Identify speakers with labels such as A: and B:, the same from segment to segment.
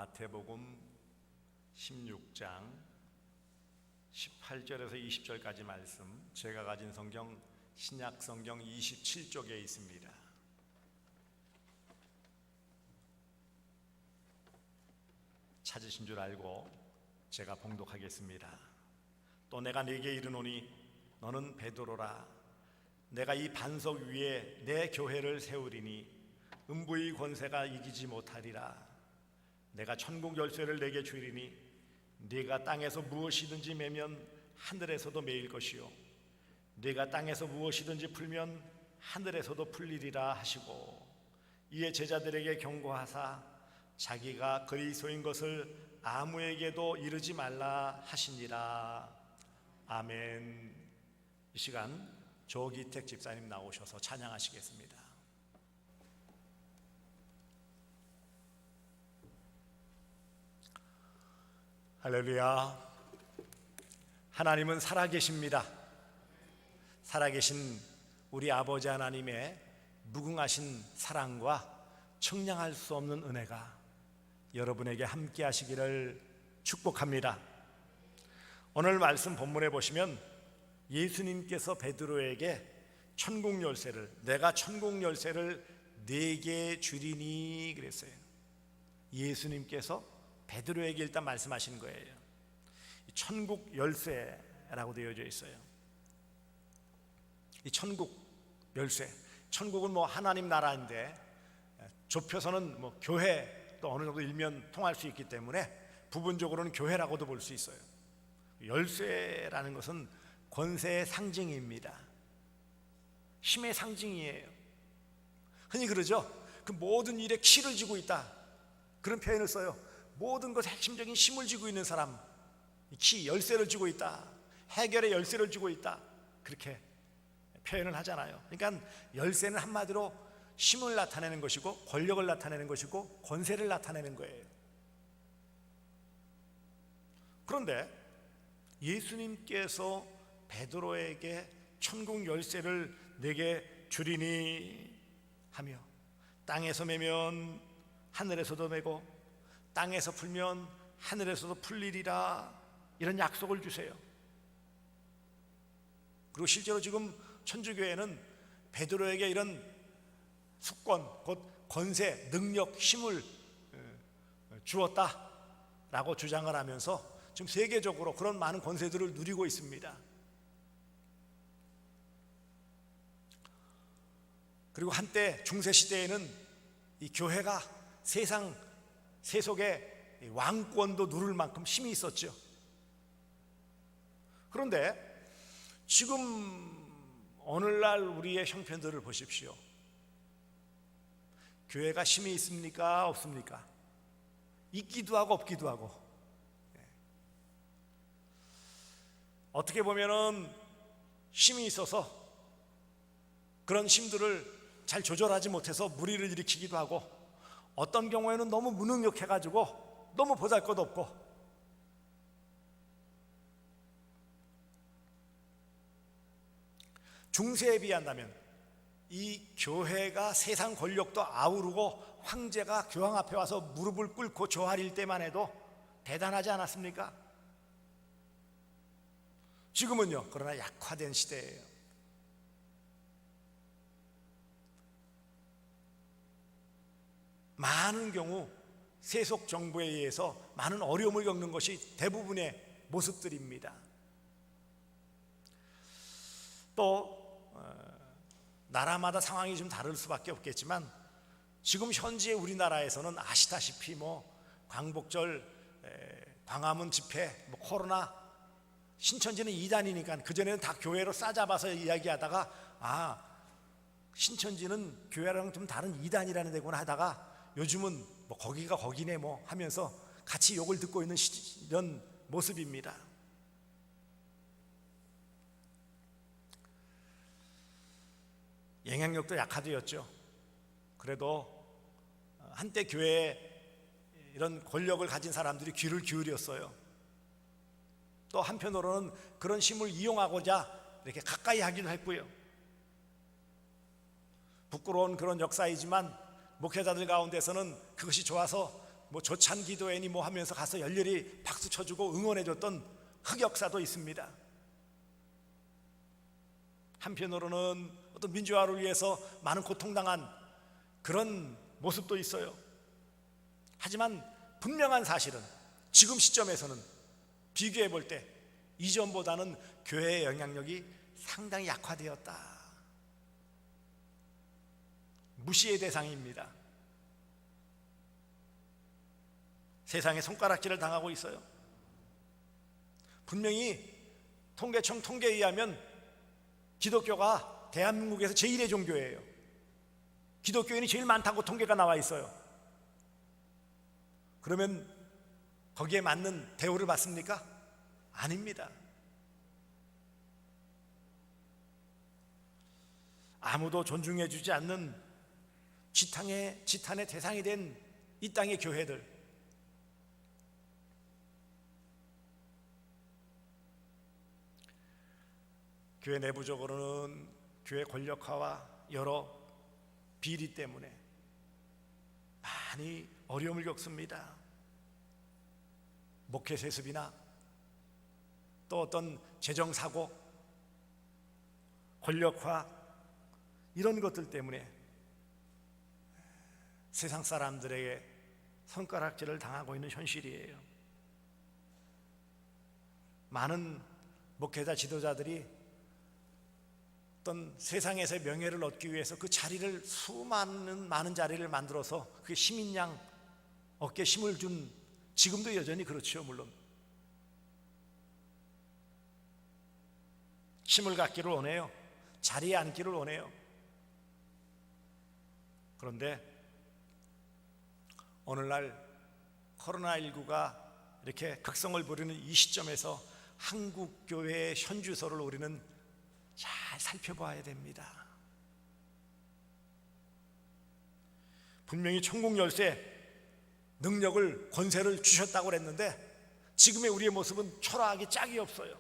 A: 마태복음 16장 18절에서 20절까지 말씀, 제가 가진 성경 신약 성경 27쪽에 있습니다. 찾으신 줄 알고 제가 봉독하겠습니다. 또 내가 네게 이르노니 너는 베드로라. 내가 이 반석 위에 내 교회를 세우리니 음부의 권세가 이기지 못하리라. 내가 천국 열쇠를 내게 주리니 네가 땅에서 무엇이든지 매면 하늘에서도 매일 것이요 네가 땅에서 무엇이든지 풀면 하늘에서도 풀리리라 하시고, 이에 제자들에게 경고하사 자기가 그리스도인 것을 아무에게도 이르지 말라 하시니라. 아멘. 이 시간 조기택 집사님 나오셔서 찬양하시겠습니다. 할렐루야. 하나님은 살아계십니다. 살아계신 우리 아버지 하나님의 무궁하신 사랑과 청량할 수 없는 은혜가 여러분에게 함께 하시기를 축복합니다. 오늘 말씀 본문에 보시면 예수님께서 베드로에게 천국 열쇠를, 내가 천국 열쇠를 네게 주리니 그랬어요. 예수님께서 베드로에게 일단 말씀하시는 거예요. 천국 열쇠라고 되어져 있어요. 이 천국 열쇠, 천국은 뭐 하나님 나라인데 좁혀서는 뭐 교회 또 어느 정도 일면 통할 수 있기 때문에 부분적으로는 교회라고도 볼 수 있어요. 열쇠라는 것은 권세의 상징입니다. 힘의 상징이에요. 흔히 그러죠. 그 모든 일에 키를 쥐고 있다, 그런 표현을 써요. 모든 것에 핵심적인 힘을 쥐고 있는 사람, 키, 열쇠를 쥐고 있다, 해결의 열쇠를 쥐고 있다, 그렇게 표현을 하잖아요. 그러니까 열쇠는 한마디로 힘을 나타내는 것이고 권력을 나타내는 것이고 권세를 나타내는 거예요. 그런데 예수님께서 베드로에게 천국 열쇠를 내게 주리니 하며, 땅에서 매면 하늘에서도 매고 땅에서 풀면 하늘에서도 풀리리라, 이런 약속을 주세요. 그리고 실제로 지금 천주교회는 베드로에게 이런 수권, 곧 권세, 능력, 힘을 주었다라고 주장을 하면서 지금 세계적으로 그런 많은 권세들을 누리고 있습니다. 그리고 한때 중세시대에는 이 교회가 세상 세속의 왕권도 누를 만큼 힘이 있었죠. 그런데 지금 오늘날 우리의 형편들을 보십시오. 교회가 힘이 있습니까? 없습니까? 있기도 하고 없기도 하고. 어떻게 보면은 힘이 있어서 그런 힘들을 잘 조절하지 못해서 무리를 일으키기도 하고, 어떤 경우에는 너무 무능력해가지고 너무 보잘것없고, 중세에 비한다면 이 교회가 세상 권력도 아우르고 황제가 교황 앞에 와서 무릎을 꿇고 조아릴 때만 해도 대단하지 않았습니까? 지금은요, 그러나 약화된 시대예요. 많은 경우 세속 정부에 의해서 많은 어려움을 겪는 것이 대부분의 모습들입니다. 또 나라마다 상황이 좀 다를 수밖에 없겠지만, 지금 현재 우리나라에서는 아시다시피 뭐 광복절, 광화문 집회, 뭐 코로나, 신천지는 이단이니까 그전에는 다 교회로 싸잡아서 이야기하다가 신천지는 교회랑 좀 다른 이단이라는 데구나 하다가 요즘은 뭐 거기가 거기네 뭐 하면서 같이 욕을 듣고 있는 이런 모습입니다. 영향력도 약화되었죠. 그래도 한때 교회에 이런 권력을 가진 사람들이 귀를 기울였어요. 또 한편으로는 그런 힘을 이용하고자 이렇게 가까이 하기도 했고요. 부끄러운 그런 역사이지만 목회자들 가운데서는 그것이 좋아서 뭐 조찬 기도회니 뭐 하면서 가서 열렬히 박수 쳐주고 응원해줬던 흑역사도 있습니다. 한편으로는 어떤 민주화를 위해서 많은 고통당한 그런 모습도 있어요. 하지만 분명한 사실은 지금 시점에서는 비교해 볼 때 이전보다는 교회의 영향력이 상당히 약화되었다. 무시의 대상입니다. 세상에 손가락질을 당하고 있어요. 분명히 통계청 통계에 의하면 기독교가 대한민국에서 제1의 종교예요. 기독교인이 제일 많다고 통계가 나와 있어요. 그러면 거기에 맞는 대우를 받습니까? 아닙니다. 아무도 존중해 주지 않는 지탄의 대상이 된 이 땅의 교회들, 교회 내부적으로는 교회 권력화와 여러 비리 때문에 많이 어려움을 겪습니다. 목회 세습이나 또 어떤 재정사고, 권력화 이런 것들 때문에 세상 사람들에게 손가락질을 당하고 있는 현실이에요. 많은 목회자 지도자들이 어떤 세상에서의 명예를 얻기 위해서 그 자리를 많은 자리를 만들어서 그게 시민양 어깨에 힘을 준, 지금도 여전히 그렇죠. 물론 힘을 갖기를 원해요. 자리에 앉기를 원해요. 그런데 오늘날 코로나19가 이렇게 극성을 부리는 이 시점에서 한국교회의 현주소를 우리는 잘 살펴봐야 됩니다. 분명히 천국 열쇠 능력을, 권세를 주셨다고 그랬는데 지금의 우리의 모습은 초라하기 짝이 없어요.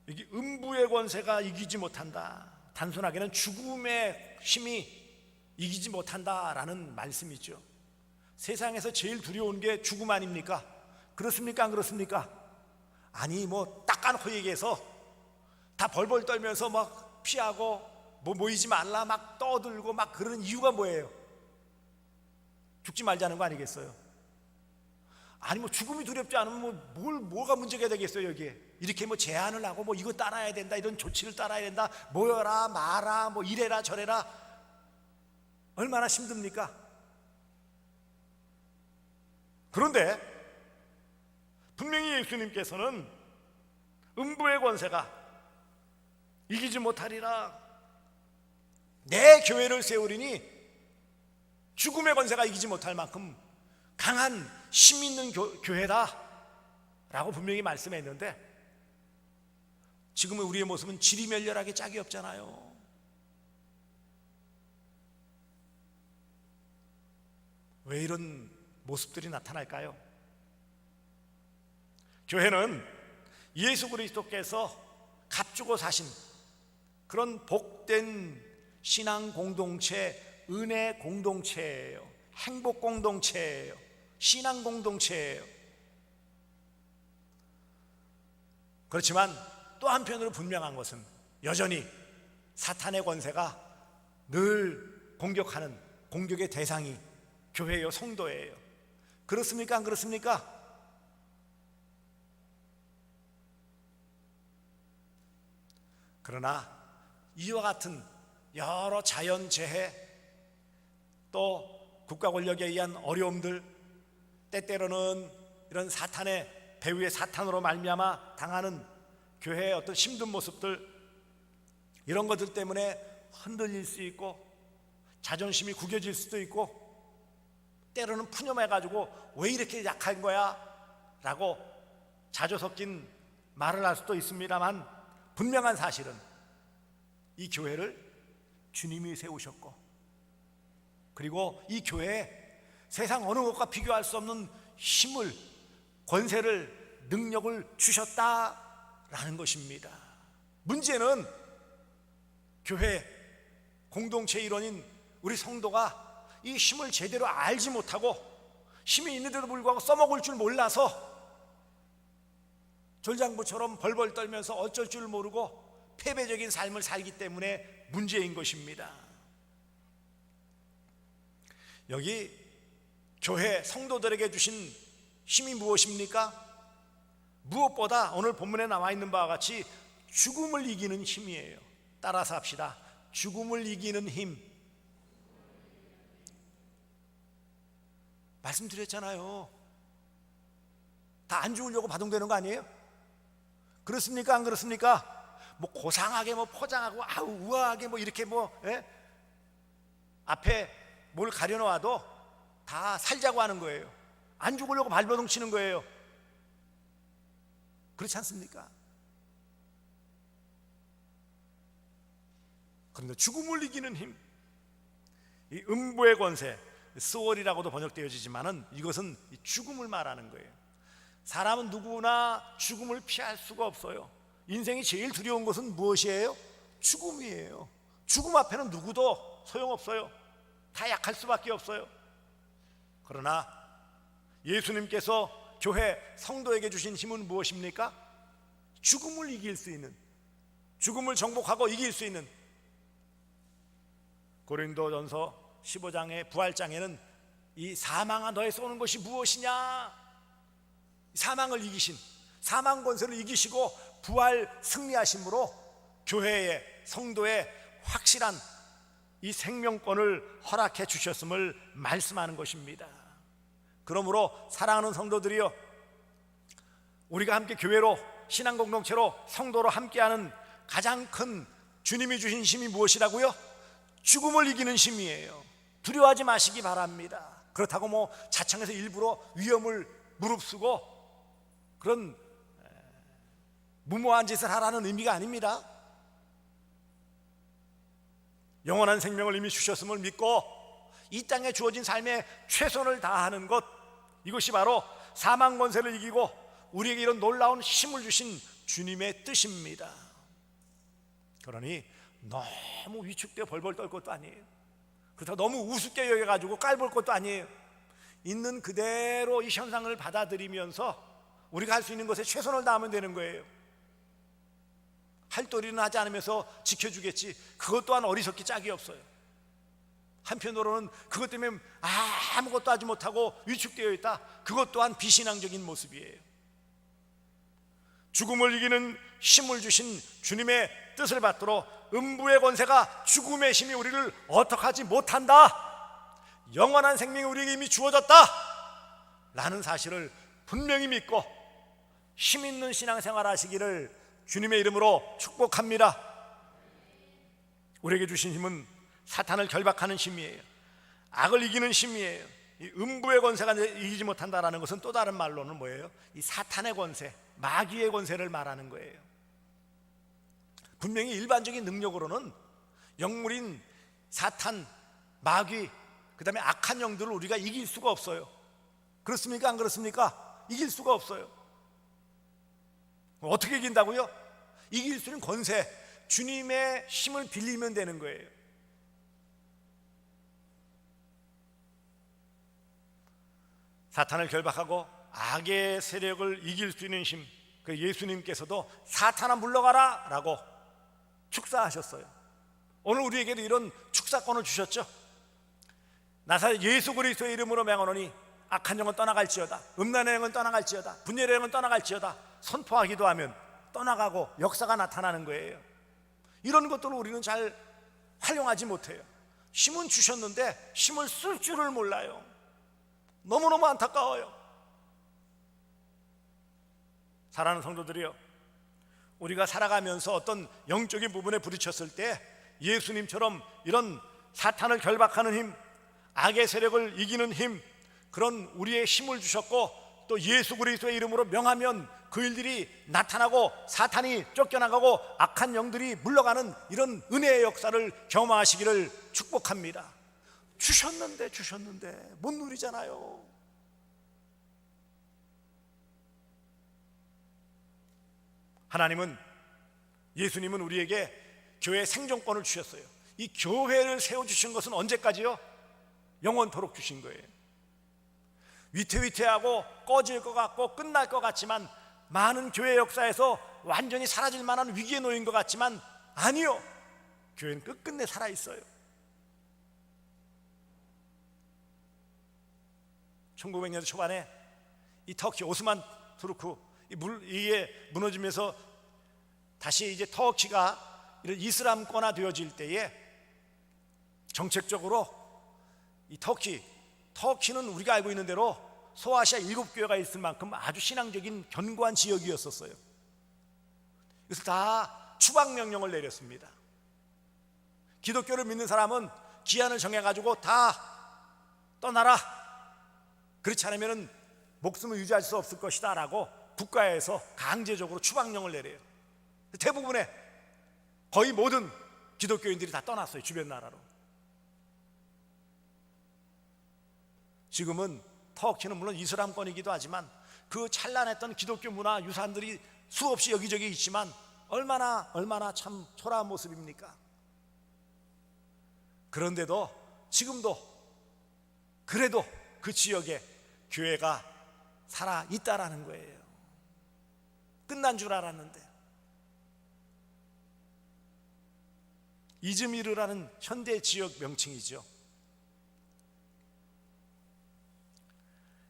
A: 이게 음부의 권세가 이기지 못한다. 단순하게는 죽음의 힘이 이기지 못한다라는 말씀이죠. 세상에서 제일 두려운 게 죽음 아닙니까? 그렇습니까? 안 그렇습니까? 아니 뭐 딱까놓고 얘기해서 다 벌벌 떨면서 막 피하고 뭐 모이지 말라 막 떠들고 막 그러는 이유가 뭐예요? 죽지 말자는 거 아니겠어요? 아니 뭐 죽음이 두렵지 않으면 뭐가 문제가 되겠어요? 여기에 이렇게 뭐 제한을 하고 뭐 이거 따라야 된다, 이런 조치를 따라야 된다, 모여라 마라 뭐 이래라 저래라, 얼마나 힘듭니까? 그런데 분명히 예수님께서는 음부의 권세가 이기지 못하리라, 내 교회를 세우리니 죽음의 권세가 이기지 못할 만큼 강한 힘 있는 교회다 라고 분명히 말씀했는데 지금의 우리의 모습은 지리멸렬하게 짝이 없잖아요. 왜 이런 모습들이 나타날까요? 교회는 예수 그리스도께서 값주고 사신 그런 복된 신앙 공동체, 은혜 공동체예요. 행복 공동체예요. 신앙 공동체예요. 그렇지만 또 한편으로 분명한 것은 여전히 사탄의 권세가 늘 공격하는 공격의 대상이 교회요, 성도예요. 그렇습니까? 안 그렇습니까? 그러나 이와 같은 여러 자연재해, 또 국가 권력에 의한 어려움들, 때때로는 이런 사탄의 배후의 사탄으로 말미암아 당하는 교회의 어떤 힘든 모습들, 이런 것들 때문에 흔들릴 수 있고 자존심이 구겨질 수도 있고 때로는 푸념해가지고 왜 이렇게 약한 거야? 라고 자조 섞인 말을 할 수도 있습니다만 분명한 사실은 이 교회를 주님이 세우셨고 그리고 이 교회에 세상 어느 것과 비교할 수 없는 힘을, 권세를, 능력을 주셨다라는 것입니다. 문제는 교회 공동체 일원인 우리 성도가 이 힘을 제대로 알지 못하고 힘이 있는데도 불구하고 써먹을 줄 몰라서 졸장부처럼 벌벌 떨면서 어쩔 줄 모르고 패배적인 삶을 살기 때문에 문제인 것입니다. 여기 교회 성도들에게 주신 힘이 무엇입니까? 무엇보다 오늘 본문에 나와 있는 바와 같이 죽음을 이기는 힘이에요. 따라서 합시다. 죽음을 이기는 힘. 말씀드렸잖아요. 다 안 죽으려고 바동되는 거 아니에요? 그렇습니까? 안 그렇습니까? 뭐 고상하게 뭐 포장하고 우아하게 뭐 이렇게 앞에 뭘 가려놓아도 다 살자고 하는 거예요. 안 죽으려고 발버둥 치는 거예요. 그렇지 않습니까? 그런데 죽음을 이기는 힘, 이 음부의 권세, 스월이라고도 번역되어지지만은 이것은 죽음을 말하는 거예요. 사람은 누구나 죽음을 피할 수가 없어요. 인생이 제일 두려운 것은 무엇이에요? 죽음이에요. 죽음 앞에는 누구도 소용없어요. 다 약할 수밖에 없어요. 그러나 예수님께서 교회 성도에게 주신 힘은 무엇입니까? 죽음을 이길 수 있는, 죽음을 정복하고 이길 수 있는. 고린도전서 15장의 부활장에는 이 사망아 너의 쏘는 것이 무엇이냐, 사망을 이기신, 사망 권세를 이기시고 부활 승리하심으로 교회의 성도의 확실한 이 생명권을 허락해 주셨음을 말씀하는 것입니다. 그러므로 사랑하는 성도들이여, 우리가 함께 교회로, 신앙 공동체로, 성도로 함께하는 가장 큰 주님이 주신 힘이 무엇이라고요? 죽음을 이기는 힘이에요. 두려워하지 마시기 바랍니다. 그렇다고 뭐 자청해서 일부러 위험을 무릅쓰고 그런 무모한 짓을 하라는 의미가 아닙니다. 영원한 생명을 이미 주셨음을 믿고 이 땅에 주어진 삶에 최선을 다하는 것, 이것이 바로 사망 권세를 이기고 우리에게 이런 놀라운 힘을 주신 주님의 뜻입니다. 그러니 너무 위축되어 벌벌 떨 것도 아니에요. 그렇다고 너무 우습게 여겨가지고 깔볼 것도 아니에요. 있는 그대로 이 현상을 받아들이면서 우리가 할 수 있는 것에 최선을 다하면 되는 거예요. 할도리는 하지 않으면서 지켜주겠지, 그것 또한 어리석기 짝이 없어요. 한편으로는 그것 때문에 아무것도 하지 못하고 위축되어 있다, 그것 또한 비신앙적인 모습이에요. 죽음을 이기는 힘을 주신 주님의 뜻을 받도록 음부의 권세가, 죽음의 힘이 우리를 어떡하지 못한다, 영원한 생명이 우리에게 이미 주어졌다 라는 사실을 분명히 믿고 힘 있는 신앙생활 하시기를 주님의 이름으로 축복합니다. 우리에게 주신 힘은 사탄을 결박하는 힘이에요. 악을 이기는 힘이에요. 이 음부의 권세가 이기지 못한다라는 것은 또 다른 말로는 뭐예요? 이 사탄의 권세, 마귀의 권세를 말하는 거예요. 분명히 일반적인 능력으로는 영물인 사탄, 마귀, 그 다음에 악한 영들을 우리가 이길 수가 없어요. 그렇습니까? 안 그렇습니까? 이길 수가 없어요. 어떻게 이긴다고요? 이길 수 있는 권세, 주님의 힘을 빌리면 되는 거예요. 사탄을 결박하고 악의 세력을 이길 수 있는 힘, 그 예수님께서도 사탄아 물러가라 라고 축사하셨어요. 오늘 우리에게도 이런 축사권을 주셨죠. 나사렛 예수 그리스도의 이름으로 명하노니 악한 영은 떠나갈지어다, 음란의 영은 떠나갈지어다, 분열의 영은 떠나갈지어다 선포하기도 하면 떠나가고 역사가 나타나는 거예요. 이런 것들을 우리는 잘 활용하지 못해요. 힘은 주셨는데 힘을 쓸 줄을 몰라요. 너무너무 안타까워요. 사랑하는 성도들이요, 우리가 살아가면서 어떤 영적인 부분에 부딪혔을 때 예수님처럼 이런 사탄을 결박하는 힘, 악의 세력을 이기는 힘, 그런 우리의 힘을 주셨고 또 예수 그리스도의 이름으로 명하면 그 일들이 나타나고 사탄이 쫓겨나가고 악한 영들이 물러가는 이런 은혜의 역사를 경험하시기를 축복합니다. 주셨는데 못 누리잖아요. 하나님은, 예수님은 우리에게 교회의 생존권을 주셨어요. 이 교회를 세워주신 것은 언제까지요? 영원토록 주신 거예요. 위태위태하고 꺼질 것 같고 끝날 것 같지만, 많은 교회 역사에서 완전히 사라질 만한 위기에 놓인 것 같지만 아니요, 교회는 끝끝내 살아있어요. 1900년대 초반에 이 터키 오스만 투르크 이게 무너지면서 다시 이제 터키가 이런 이슬람권화 되어질 때에 정책적으로 이 터키는 우리가 알고 있는 대로 소아시아 7교회가 있을 만큼 아주 신앙적인 견고한 지역이었었어요. 그래서 다 추방 명령을 내렸습니다. 기독교를 믿는 사람은 기한을 정해가지고 다 떠나라, 그렇지 않으면 목숨을 유지할 수 없을 것이다 라고 국가에서 강제적으로 추방령을 내려요. 대부분의 거의 모든 기독교인들이 다 떠났어요, 주변 나라로. 지금은 터키는 물론 이슬람권이기도 하지만 그 찬란했던 기독교 문화 유산들이 수없이 여기저기 있지만 얼마나 참 초라한 모습입니까? 그런데도 지금도 그래도 그 지역에 교회가 살아있다라는 거예요. 끝난 줄 알았는데. 이즈미르라는 현대 지역 명칭이죠.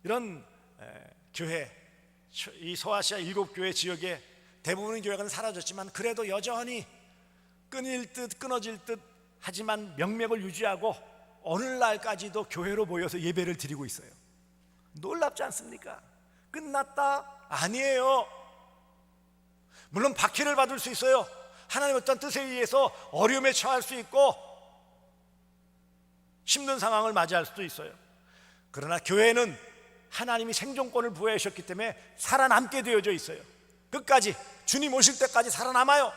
A: 이런 교회, 이 소아시아 7교회 지역에 대부분의 교회가 사라졌지만 그래도 여전히 끊일 듯 끊어질 듯 하지만 명맥을 유지하고 오늘날까지도 교회로 모여서 예배를 드리고 있어요. 놀랍지 않습니까? 끝났다? 아니에요. 물론 박해를 받을 수 있어요. 하나님의 어떤 뜻에 의해서 어려움에 처할 수 있고 힘든 상황을 맞이할 수도 있어요. 그러나 교회는 하나님이 생존권을 부여하셨기 때문에 살아남게 되어져 있어요. 끝까지 주님 오실 때까지 살아남아요.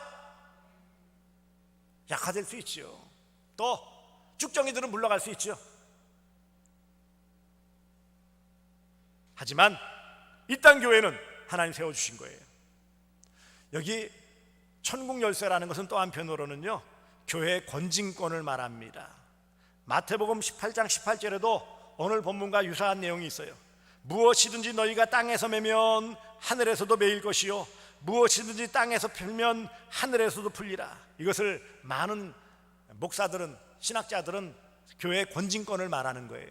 A: 약화될 수 있죠. 또 쭉정이들은 물러갈 수 있죠. 하지만 이 땅 교회는 하나님 세워주신 거예요. 여기 천국 열쇠라는 것은 또 한편으로는요, 교회의 권징권을 말합니다. 마태복음 18장 18절에도 오늘 본문과 유사한 내용이 있어요. 무엇이든지 너희가 땅에서 매면 하늘에서도 매일 것이요 무엇이든지 땅에서 풀면 하늘에서도 풀리라. 이것을 많은 목사들은, 신학자들은 교회의 권징권을 말하는 거예요.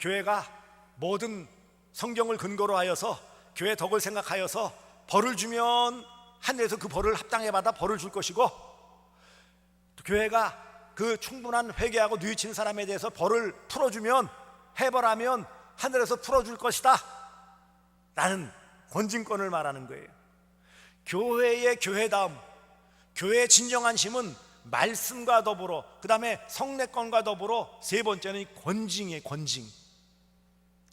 A: 교회가 모든 성경을 근거로 하여서 교회 덕을 생각하여서 벌을 주면 하늘에서 그 벌을 합당해 받아 벌을 줄 것이고, 또 교회가 그 충분한 회개하고 뉘우친 사람에 대해서 벌을 풀어주면, 해벌하면 하늘에서 풀어줄 것이다 라는 권징권을 말하는 거예요. 교회의 교회다움, 교회의 진정한 힘은 말씀과 더불어, 그 다음에 성례권과 더불어 세 번째는 권징이에요. 권징.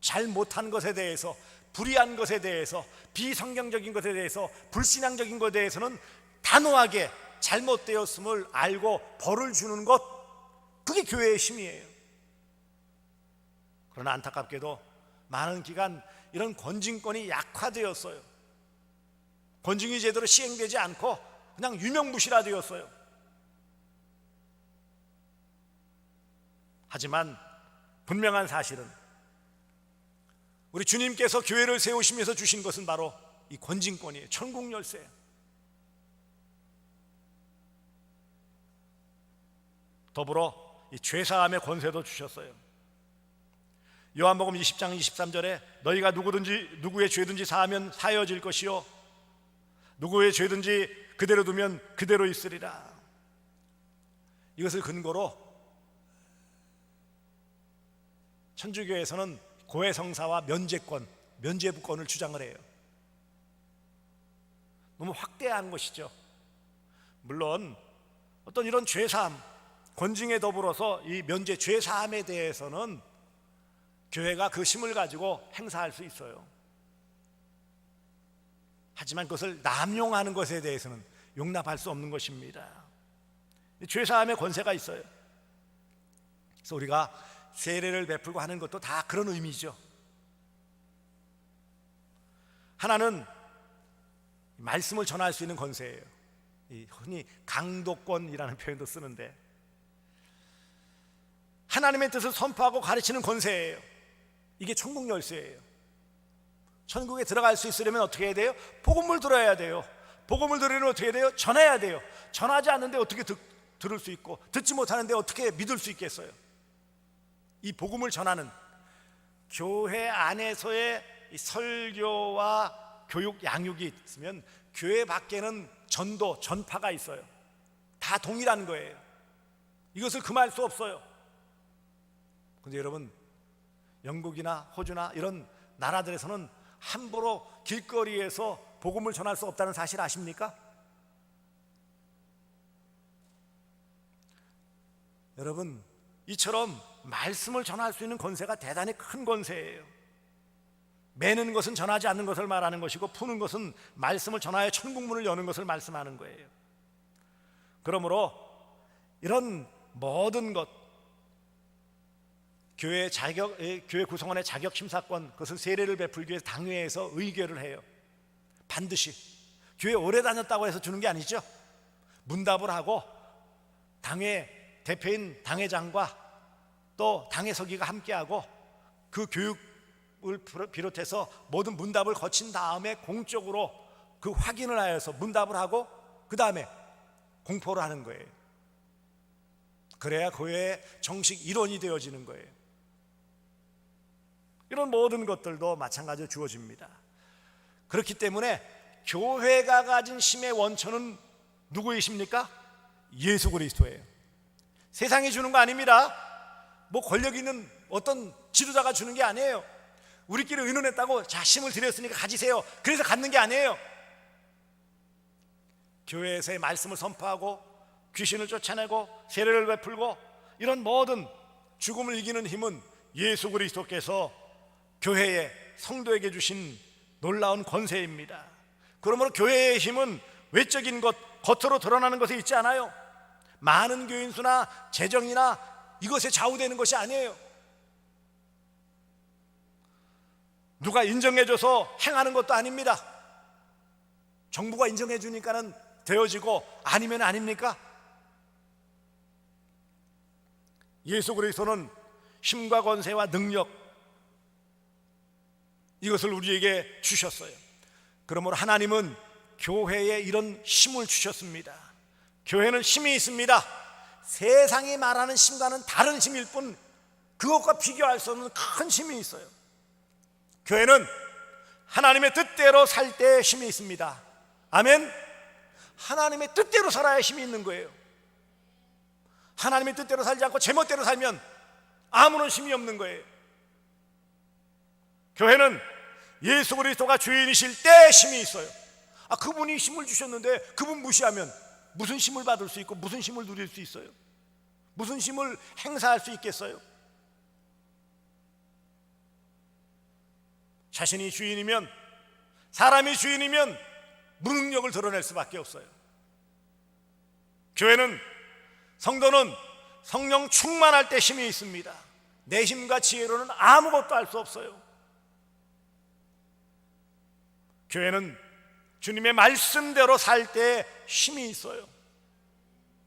A: 잘못한 것에 대해서, 불의한 것에 대해서, 비성경적인 것에 대해서, 불신앙적인 것에 대해서는 단호하게 잘못되었음을 알고 벌을 주는 것, 그게 교회의 힘이에요. 그러나 안타깝게도 많은 기간 이런 권징권이 약화되었어요. 권징이 제대로 시행되지 않고 그냥 유명무실화되었어요. 하지만 분명한 사실은 우리 주님께서 교회를 세우시면서 주신 것은 바로 이 권징권이에요. 천국 열쇠. 더불어 이 죄사함의 권세도 주셨어요. 요한복음 20장 23절에 너희가 누구의 죄든지 사하면 사여질 것이요 누구의 죄든지 그대로 두면 그대로 있으리라. 이것을 근거로 천주교에서는 고해성사와 면제권, 면죄부권을 주장을 해요. 너무 확대한 것이죠. 물론 어떤 이런 죄사함, 권징에 더불어서 이 면제, 죄사함에 대해서는 교회가 그 힘을 가지고 행사할 수 있어요. 하지만 그것을 남용하는 것에 대해서는 용납할 수 없는 것입니다. 죄사함의 권세가 있어요. 그래서 우리가 세례를 베풀고 하는 것도 다 그런 의미죠. 하나는 말씀을 전할 수 있는 권세예요. 흔히 강도권이라는 표현도 쓰는데, 하나님의 뜻을 선포하고 가르치는 권세예요. 이게 천국 열쇠예요. 천국에 들어갈 수 있으려면 어떻게 해야 돼요? 복음을 들어야 돼요. 복음을 들으려면 어떻게 해야 돼요? 전해야 돼요. 전하지 않는데 어떻게 들을 수 있고, 듣지 못하는데 어떻게 믿을 수 있겠어요? 이 복음을 전하는 교회 안에서의 이 설교와 교육, 양육이 있으면 교회 밖에는 전도, 전파가 있어요. 다 동일한 거예요. 이것을 금할 수 없어요. 근데 여러분, 영국이나 호주나 이런 나라들에서는 함부로 길거리에서 복음을 전할 수 없다는 사실 아십니까? 여러분, 이처럼 말씀을 전할 수 있는 권세가 대단히 큰 권세예요. 매는 것은 전하지 않는 것을 말하는 것이고, 푸는 것은 말씀을 전하여 천국문을 여는 것을 말씀하는 거예요. 그러므로 이런 모든 것, 교회 구성원의 자격 심사권, 그것은 세례를 베풀기 위해서 당회에서 의결을 해요. 반드시. 교회 오래 다녔다고 해서 주는 게 아니죠. 문답을 하고 당회 대표인 당회장과 또 당회 서기가 함께하고 그 교육을 비롯해서 모든 문답을 거친 다음에 공적으로 그 확인을 하여서 문답을 하고 그 다음에 공포를 하는 거예요. 그래야 교회의 정식 일원이 되어지는 거예요. 이런 모든 것들도 마찬가지로 주어집니다. 그렇기 때문에 교회가 가진 힘의 원천은 누구이십니까? 예수 그리스도예요. 세상이 주는 거 아닙니다. 뭐 권력 있는 어떤 지도자가 주는 게 아니에요. 우리끼리 의논했다고 자, 힘을 드렸으니까 가지세요, 그래서 갖는 게 아니에요. 교회에서의 말씀을 선포하고 귀신을 쫓아내고 세례를 베풀고 이런 모든 죽음을 이기는 힘은 예수 그리스도께서 교회에, 성도에게 주신 놀라운 권세입니다. 그러므로 교회의 힘은 외적인 것, 겉으로 드러나는 것에 있지 않아요. 많은 교인 수나 재정이나 이것에 좌우되는 것이 아니에요. 누가 인정해줘서 행하는 것도 아닙니다. 정부가 인정해주니까는 되어지고 아니면 아닙니까? 예수 그리스도는 힘과 권세와 능력, 이것을 우리에게 주셨어요. 그러므로 하나님은 교회에 이런 힘을 주셨습니다. 교회는 힘이 있습니다. 세상이 말하는 힘과는 다른 힘일 뿐 그것과 비교할 수 없는 큰 힘이 있어요. 교회는 하나님의 뜻대로 살 때 힘이 있습니다. 아멘. 하나님의 뜻대로 살아야 힘이 있는 거예요. 하나님의 뜻대로 살지 않고 제멋대로 살면 아무런 힘이 없는 거예요. 교회는 예수 그리스도가 주인이실 때 힘이 있어요. 그분이 힘을 주셨는데 그분 무시하면 무슨 힘을 받을 수 있고 무슨 힘을 누릴 수 있어요? 무슨 힘을 행사할 수 있겠어요? 자신이 주인이면, 사람이 주인이면 무능력을 드러낼 수밖에 없어요. 교회는, 성도는 성령 충만할 때 힘이 있습니다. 내 힘과 지혜로는 아무것도 할 수 없어요. 교회는 주님의 말씀대로 살 때 힘이 있어요.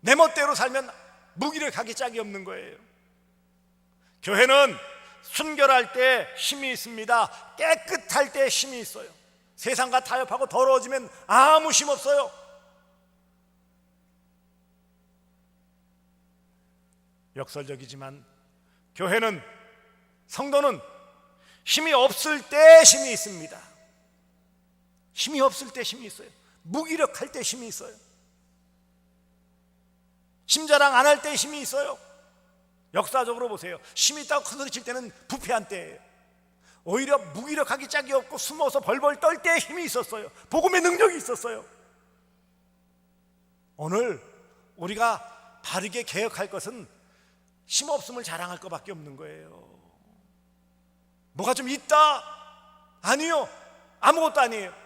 A: 내 멋대로 살면 무기력하기 짝이 없는 거예요. 교회는 순결할 때 힘이 있습니다. 깨끗할 때 힘이 있어요. 세상과 타협하고 더러워지면 아무 힘 없어요. 역설적이지만 교회는, 성도는 힘이 없을 때 힘이 있습니다. 힘이 없을 때 힘이 있어요. 무기력할 때 힘이 있어요. 힘자랑 안 할 때 힘이 있어요. 역사적으로 보세요. 힘이 있다고 큰소리 칠 때는 부패한 때예요. 오히려 무기력하기 짝이 없고 숨어서 벌벌 떨 때 힘이 있었어요. 복음의 능력이 있었어요. 오늘 우리가 바르게 개혁할 것은 힘 없음을 자랑할 것밖에 없는 거예요. 뭐가 좀 있다? 아니요, 아무것도 아니에요.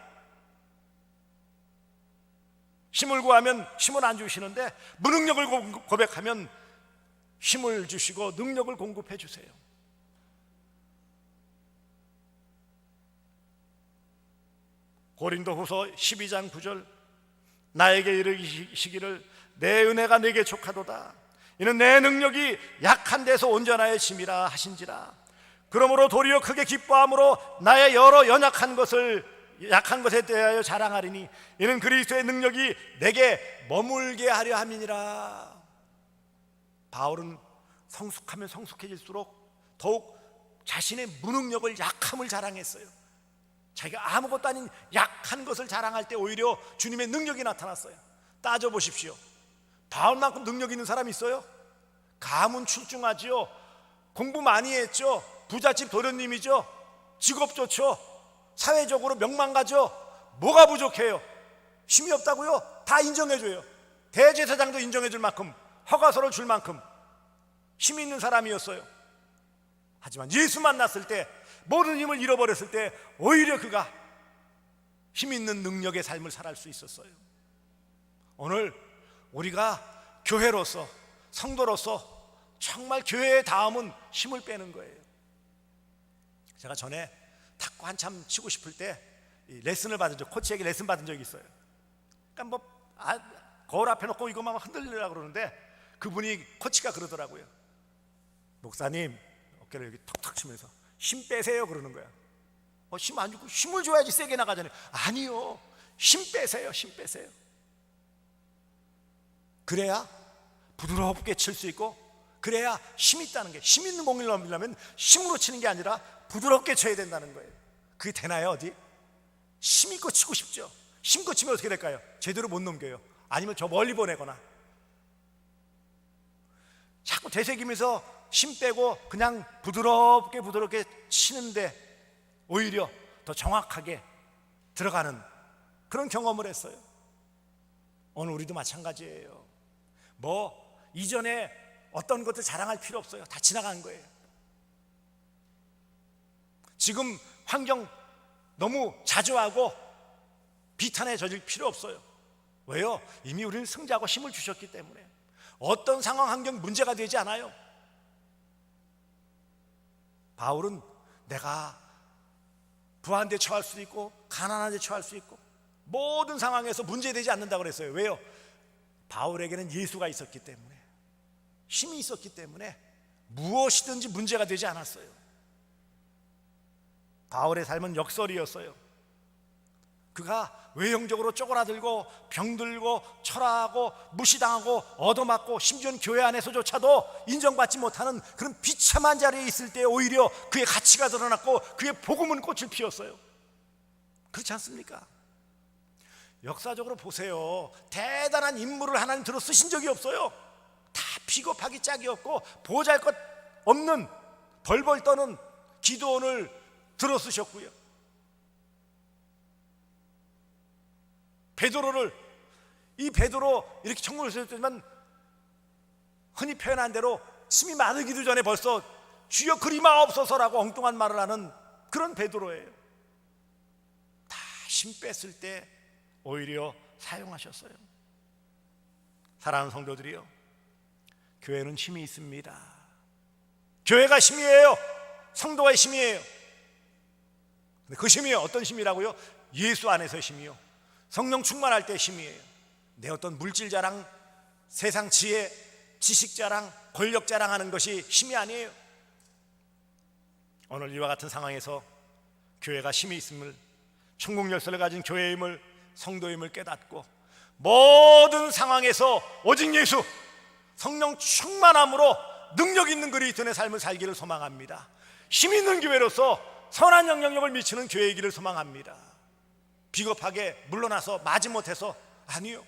A: 힘을 구하면 힘을 안 주시는데 무능력을 고백하면 힘을 주시고 능력을 공급해 주세요. 고린도후서 12장 9절, 나에게 이르시기를 내 은혜가 네게 족하도다. 이는 내 능력이 약한 데서 온전하여 심이라 하신지라. 그러므로 도리어 크게 기뻐함으로 나의 여러 약한 것에 대하여 자랑하리니 이는 그리스도의 능력이 내게 머물게 하려 함이니라. 바울은 성숙하면 성숙해질수록 더욱 자신의 무능력을, 약함을 자랑했어요. 자기가 아무것도 아닌 약한 것을 자랑할 때 오히려 주님의 능력이 나타났어요. 따져보십시오. 바울만큼 능력 있는 사람 있어요? 가문 출중하지요. 공부 많이 했죠. 부잣집 도련님이죠. 직업 좋죠. 사회적으로 명망가죠. 뭐가 부족해요? 힘이 없다고요? 다 인정해줘요. 대제사장도 인정해줄 만큼, 허가서를 줄 만큼 힘이 있는 사람이었어요. 하지만 예수 만났을 때, 모든 힘을 잃어버렸을 때 오히려 그가 힘 있는 능력의 삶을 살아갈 수 있었어요. 오늘 우리가 교회로서, 성도로서 정말 교회의 다음은 힘을 빼는 거예요. 제가 전에 탁구 한참 치고 싶을 때 레슨을 받은 적, 코치에게 레슨 받은 적이 있어요. 그러니까 거울 앞에 놓고 이것만 흔들리려고 그러는데 그분이, 코치가 그러더라고요. 목사님, 어깨를 여기 턱턱 치면서 힘 빼세요 그러는 거야. 힘 안 주고 힘을 줘야지 세게 나가잖아요. 아니요, 힘 빼세요. 힘 빼세요. 그래야 부드럽게 칠 수 있고, 그래야 힘 있다는 게, 힘 있는 공을 넘기려면 힘으로 치는 게 아니라 부드럽게 쳐야 된다는 거예요. 그게 되나요? 어디? 힘 있고 치고 싶죠. 힘있고 치면 어떻게 될까요? 제대로 못 넘겨요. 아니면 저 멀리 보내거나. 자꾸 되새기면서 힘 빼고 그냥 부드럽게 치는데 오히려 더 정확하게 들어가는 그런 경험을 했어요. 오늘 우리도 마찬가지예요. 이전에 어떤 것도 자랑할 필요 없어요. 다 지나간 거예요. 지금 환경 너무 자조하고 비탄에 젖을 필요 없어요. 왜요? 이미 우리는 승자하고 힘을 주셨기 때문에 어떤 상황, 환경 문제가 되지 않아요. 바울은 내가 부한 데 처할 수도 있고 가난한 데 처할 수 있고 모든 상황에서 문제되지 않는다고 그랬어요. 왜요? 바울에게는 예수가 있었기 때문에, 힘이 있었기 때문에 무엇이든지 문제가 되지 않았어요. 바울의 삶은 역설이었어요. 그가 외형적으로 쪼그라들고 병들고 철화하고 무시당하고 얻어맞고 심지어는 교회 안에서조차도 인정받지 못하는 그런 비참한 자리에 있을 때 오히려 그의 가치가 드러났고 그의 복음은 꽃을 피웠어요. 그렇지 않습니까? 역사적으로 보세요. 대단한 인물을 하나님 들어 쓰신 적이 없어요. 다 비겁하기 짝이 없고 보잘것 없는 벌벌 떠는 기드온을 들어 쓰셨고요. 베드로 이렇게 천국을 쓰셨지만 흔히 표현한 대로 침이 마르기도 전에 벌써 주여 그리 마옵소서라고 엉뚱한 말을 하는 그런 베드로예요. 다 힘 뺐을 때 오히려 사용하셨어요. 사랑하는 성도들이요, 교회는 힘이 있습니다. 교회가 힘이에요. 성도가 힘이에요. 근데 그 힘이 어떤 힘이라고요? 예수 안에서 힘이요. 성령 충만할 때 힘이에요. 내 어떤 물질 자랑, 세상 지혜, 지식 자랑, 권력 자랑하는 것이 힘이 아니에요. 오늘 이와 같은 상황에서 교회가 힘이 있음을, 천국 열쇠를 가진 교회임을, 성도임을 깨닫고 모든 상황에서 오직 예수, 성령 충만함으로 능력 있는 그리스도인의 삶을 살기를 소망합니다. 힘 있는 교회로서 선한 영향력을 미치는 교회이기를 소망합니다. 비겁하게 물러나서 마지못해서, 아니요,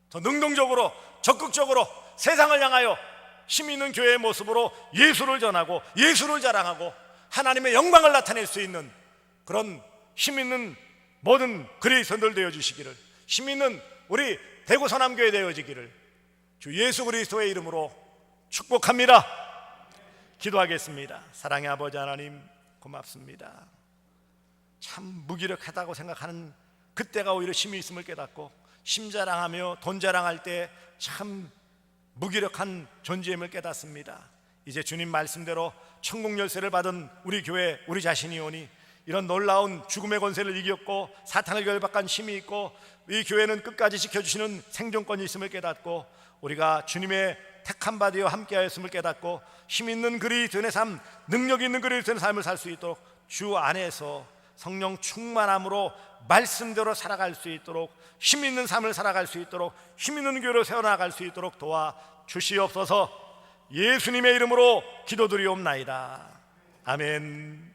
A: 더 능동적으로 적극적으로 세상을 향하여 힘 있는 교회의 모습으로 예수를 전하고 예수를 자랑하고 하나님의 영광을 나타낼 수 있는 그런 힘 있는 모든 그리스도인들 되어주시기를, 힘 있는 우리 대구 서남교회 되어지기를 주 예수 그리스도의 이름으로 축복합니다. 기도하겠습니다. 사랑의 아버지 하나님, 고맙습니다. 참 무기력하다고 생각하는 그때가 오히려 힘이 있음을 깨닫고 힘 자랑하며 돈 자랑할 때 참 무기력한 존재임을 깨닫습니다. 이제 주님 말씀대로 천국 열쇠를 받은 우리 교회, 우리 자신이 오니 이런 놀라운 죽음의 권세를 이겼고 사탄을 결박한 힘이 있고 이 교회는 끝까지 지켜주시는 생존권이 있음을 깨닫고 우리가 주님의 택한 바 되어 함께하였음을 깨닫고 힘 있는 그리스도인의 삶, 능력 있는 그리스도인의 삶을 살 수 있도록 주 안에서 성령 충만함으로 말씀대로 살아갈 수 있도록 힘 있는 삶을 살아갈 수 있도록 힘 있는 교회로 세워나갈 수 있도록 도와 주시옵소서. 예수님의 이름으로 기도드리옵나이다. 아멘.